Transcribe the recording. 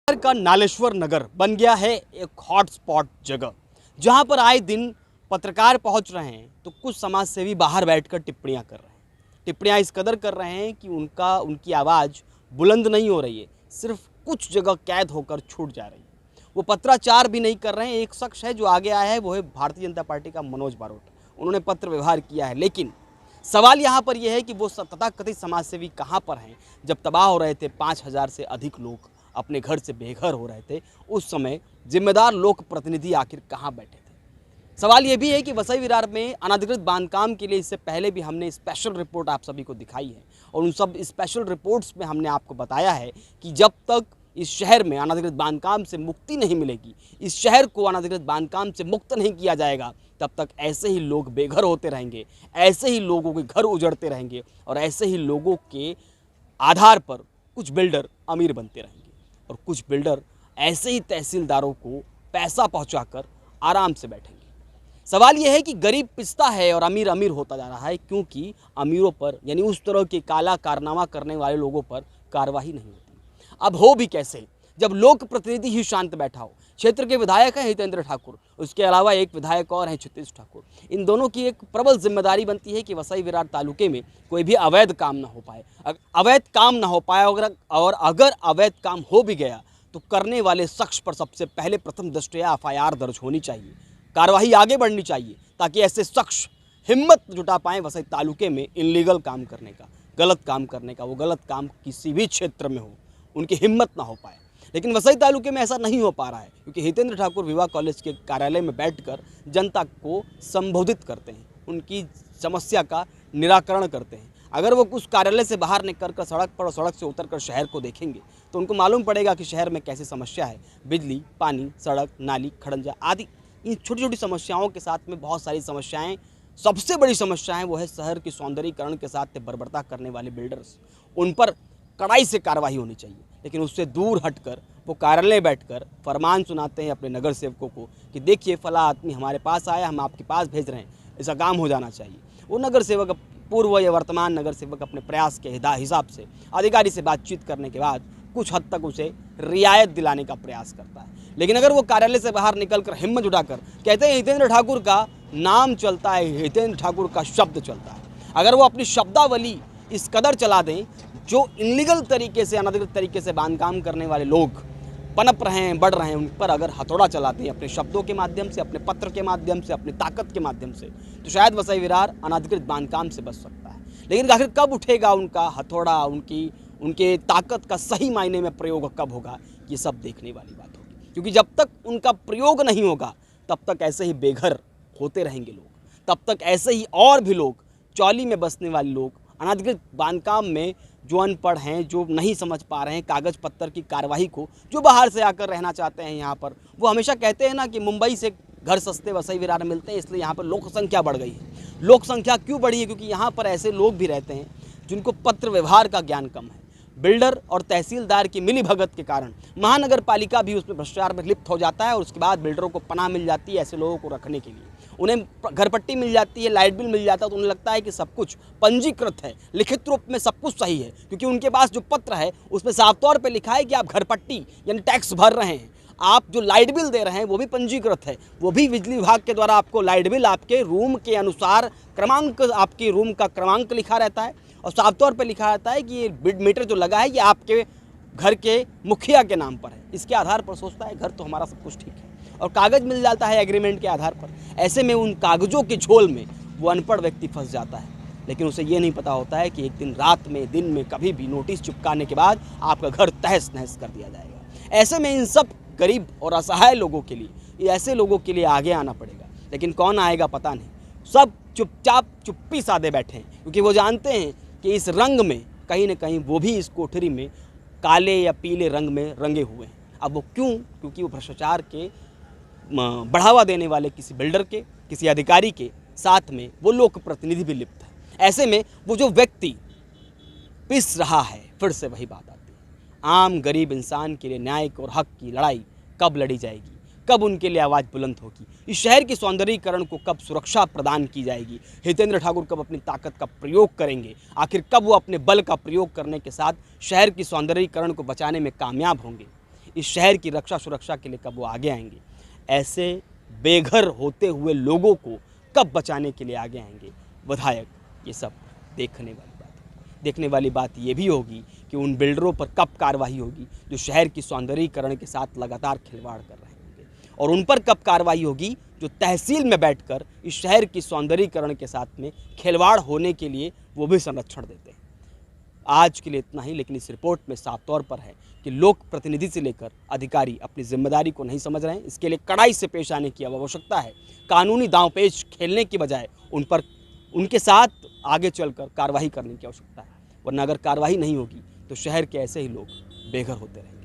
शहर का नालेश्वर नगर बन गया है एक हॉटस्पॉट जगह, जहां पर आए दिन पत्रकार पहुंच रहे हैं तो कुछ समाजसेवी बाहर बैठकर टिप्पणियां कर रहे हैं। टिप्पणियां इस कदर कर रहे हैं कि उनकी आवाज़ बुलंद नहीं हो रही है, सिर्फ कुछ जगह कैद होकर छूट जा रही है। वो पत्राचार भी नहीं कर रहे हैं। एक शख्स है जो आगे आया है, वो है भारतीय जनता पार्टी का मनोज बारोट। उन्होंने पत्र व्यवहार किया है, लेकिन सवाल यहाँ पर यह है कि वो तथाकथित समाजसेवी कहाँ पर हैं। जब तबाह हो रहे थे, 5,000 से अधिक लोग अपने घर से बेघर हो रहे थे, उस समय जिम्मेदार लोक प्रतिनिधि आखिर कहाँ बैठे थे। सवाल ये भी है कि वसई विरार में अनधिकृत बांधकाम के लिए इससे पहले भी हमने स्पेशल रिपोर्ट आप सभी को दिखाई है, और उन सब स्पेशल रिपोर्ट्स में हमने आपको बताया है कि जब तक इस शहर में अनधिकृत बांधकाम से मुक्ति नहीं मिलेगी, इस शहर को अनधिकृत बांधकाम से मुक्त नहीं किया जाएगा, तब तक ऐसे ही लोग बेघर होते रहेंगे, ऐसे ही लोगों के घर उजड़ते रहेंगे, और ऐसे ही लोगों के आधार पर कुछ बिल्डर अमीर बनते रहेंगे और कुछ बिल्डर ऐसे ही तहसीलदारों को पैसा पहुंचाकर आराम से बैठेंगे। सवाल यह है कि गरीब पिसता है और अमीर अमीर होता जा रहा है, क्योंकि अमीरों पर यानी उस तरह के काला कारनामा करने वाले लोगों पर कार्रवाई नहीं होती। अब हो भी कैसे जब लोक प्रतिनिधि ही शांत बैठा हो। क्षेत्र के विधायक हैं हितेंद्र ठाकुर, उसके अलावा एक विधायक और हैं क्षितिज ठाकुर। इन दोनों की एक प्रबल जिम्मेदारी बनती है कि वसई विरार तालुके में कोई भी अवैध काम ना हो पाए। और अगर अवैध काम हो भी गया तो करने वाले शख्स पर सबसे पहले प्रथम दृष्टया FIR दर्ज होनी चाहिए, कार्रवाई आगे बढ़नी चाहिए, ताकि ऐसे शख्स हिम्मत जुटा पाएँ वसई तालुके में इनलीगल काम करने का, गलत काम करने का। वो गलत काम किसी भी क्षेत्र में हो, उनकी हिम्मत ना हो पाए। लेकिन वसई तालुके में ऐसा नहीं हो पा रहा है, क्योंकि हितेंद्र ठाकुर विवाह कॉलेज के कार्यालय में बैठकर जनता को संबोधित करते हैं, उनकी समस्या का निराकरण करते हैं। अगर वो उस कार्यालय से बाहर निकल कर सड़क पर और सड़क से उतरकर शहर को देखेंगे तो उनको मालूम पड़ेगा कि शहर में कैसी समस्या है। बिजली, पानी, सड़क, नाली, खड़ंजा आदि इन छोटी छोटी समस्याओं के साथ में बहुत सारी समस्याएं, सबसे बड़ी समस्याएं वो है शहर की सौंदर्यीकरण के साथ बर्बरता करने वाले बिल्डर्स। उन पर कड़ाई से कार्रवाई होनी चाहिए। लेकिन उससे दूर हटकर वो कार्यालय बैठकर फरमान सुनाते हैं अपने नगर सेवकों को कि देखिए फला आदमी हमारे पास आया, हम आपके पास भेज रहे हैं, ऐसा काम हो जाना चाहिए। वो नगर सेवक, पूर्व या वर्तमान नगर सेवक, अपने प्रयास के हिसाब से अधिकारी से बातचीत करने के बाद कुछ हद तक उसे रियायत दिलाने का प्रयास करता है। लेकिन अगर वो कार्यालय से बाहर निकलकर हिम्मत जुटाकर कहते हैं हितेंद्र ठाकुर का नाम चलता है, हितेंद्र ठाकुर का शब्द चलता है, अगर वो अपनी शब्दावली इस कदर चला दें, जो इनलीगल तरीके से, अनधिकृत तरीके से बांधकाम करने वाले लोग पनप रहे हैं, बढ़ रहे हैं, उन पर अगर हथौड़ा चलाते हैं अपने शब्दों के माध्यम से, अपने पत्र के माध्यम से, अपनी ताकत के माध्यम से, तो शायद वसई विरार अनधिकृत बांधकाम से बच सकता है। लेकिन आखिर कब उठेगा उनका हथौड़ा, उनके ताकत का सही मायने में प्रयोग कब होगा, ये सब देखने वाली बात होगी। क्योंकि जब तक उनका प्रयोग नहीं होगा तब तक ऐसे ही बेघर होते रहेंगे लोग, तब तक ऐसे ही और भी लोग, चौली में बसने वाले लोग, अनधिकृत बांधकाम में जो अनपढ़ हैं, जो नहीं समझ पा रहे हैं कागज़ पत्तर की कार्यवाही को, जो बाहर से आकर रहना चाहते हैं यहाँ पर, वो हमेशा कहते हैं ना कि मुंबई से घर सस्ते वसई विरार में मिलते हैं, इसलिए यहाँ पर लोक संख्या बढ़ गई है। लोक संख्या क्यों बढ़ी है? क्योंकि यहाँ पर ऐसे लोग भी रहते हैं जिनको पत्र व्यवहार का ज्ञान कम है। बिल्डर और तहसीलदार की मिली भगत के कारण महानगर पालिका भी उसमें भ्रष्टाचार में लिप्त हो जाता है, और उसके बाद बिल्डरों को पनाह मिल जाती है ऐसे लोगों को रखने के लिए। उन्हें घर पट्टी मिल जाती है, लाइट बिल मिल जाता है, तो उन्हें लगता है कि सब कुछ पंजीकृत है, लिखित रूप में सब कुछ सही है, क्योंकि उनके पास जो पत्र है उसमें साफ तौर पे लिखा है कि आप घर पट्टी यानी टैक्स भर रहे हैं, आप जो लाइट बिल दे रहे हैं वो भी पंजीकृत है, वो भी बिजली विभाग के द्वारा आपको लाइट बिल आपके रूम के अनुसार क्रमांक, आपके रूम का क्रमांक लिखा रहता है, और साफ तौर पे लिखा रहता है कि ये बिड मीटर जो लगा है ये आपके घर के मुखिया के नाम पर है। इसके आधार पर सोचता है घर तो हमारा सब कुछ ठीक है, और कागज़ मिल जाता है एग्रीमेंट के आधार पर। ऐसे में उन कागज़ों के झोल में वो अनपढ़ व्यक्ति फंस जाता है, लेकिन उसे ये नहीं पता होता है कि एक दिन रात में, दिन में, कभी भी नोटिस चिपकाने के बाद आपका घर तहस नहस कर दिया जाएगा। ऐसे में इन सब गरीब और असहाय लोगों के लिए, ऐसे लोगों के लिए आगे आना पड़ेगा। लेकिन कौन आएगा पता नहीं। सब चुपचाप चुप्पी साधे बैठे हैं, क्योंकि वो जानते हैं कि इस रंग में कहीं ना कहीं वो भी इस कोठरी में काले या पीले रंग में रंगे हुए हैं। अब वो क्यों? क्योंकि वो भ्रष्टाचार के बढ़ावा देने वाले किसी बिल्डर के, किसी अधिकारी के साथ में वो लोक प्रतिनिधि भी लिप्त है। ऐसे में वो जो व्यक्ति पिस रहा है, फिर से वही बात आती है, आम गरीब इंसान के लिए न्याय और हक की लड़ाई कब लड़ी जाएगी, कब उनके लिए आवाज़ बुलंद होगी, इस शहर की सौंदर्यीकरण को कब सुरक्षा प्रदान की जाएगी, हितेंद्र ठाकुर कब अपनी ताकत का प्रयोग करेंगे, आखिर कब वो अपने बल का प्रयोग करने के साथ शहर की सौंदर्यीकरण को बचाने में कामयाब होंगे। इस शहर की रक्षा सुरक्षा के लिए कब वो आगे आएंगे, ऐसे बेघर होते हुए लोगों को कब बचाने के लिए आगे आएंगे विधायक, ये सब देखने वाली बात है। देखने वाली बात ये भी होगी कि उन बिल्डरों पर कब कार्रवाई होगी जो शहर की सौंदर्यीकरण के साथ लगातार खिलवाड़ कर रहे होंगे, और उन पर कब कार्रवाई होगी जो तहसील में बैठकर इस शहर की सौंदर्यीकरण के साथ में खिलवाड़ होने के लिए वो भी संरक्षण देते हैं। आज के लिए इतना ही, लेकिन इस रिपोर्ट में साफ तौर पर है कि लोक प्रतिनिधि से लेकर अधिकारी अपनी जिम्मेदारी को नहीं समझ रहे हैं। इसके लिए कड़ाई से पेश आने की आवश्यकता है। कानूनी दांवपेच खेलने की बजाय उन पर उनके साथ आगे चलकर कार्रवाई करने की आवश्यकता है, वरना अगर कार्रवाई नहीं होगी तो शहर के ऐसे ही लोग बेघर होते रहेंगे।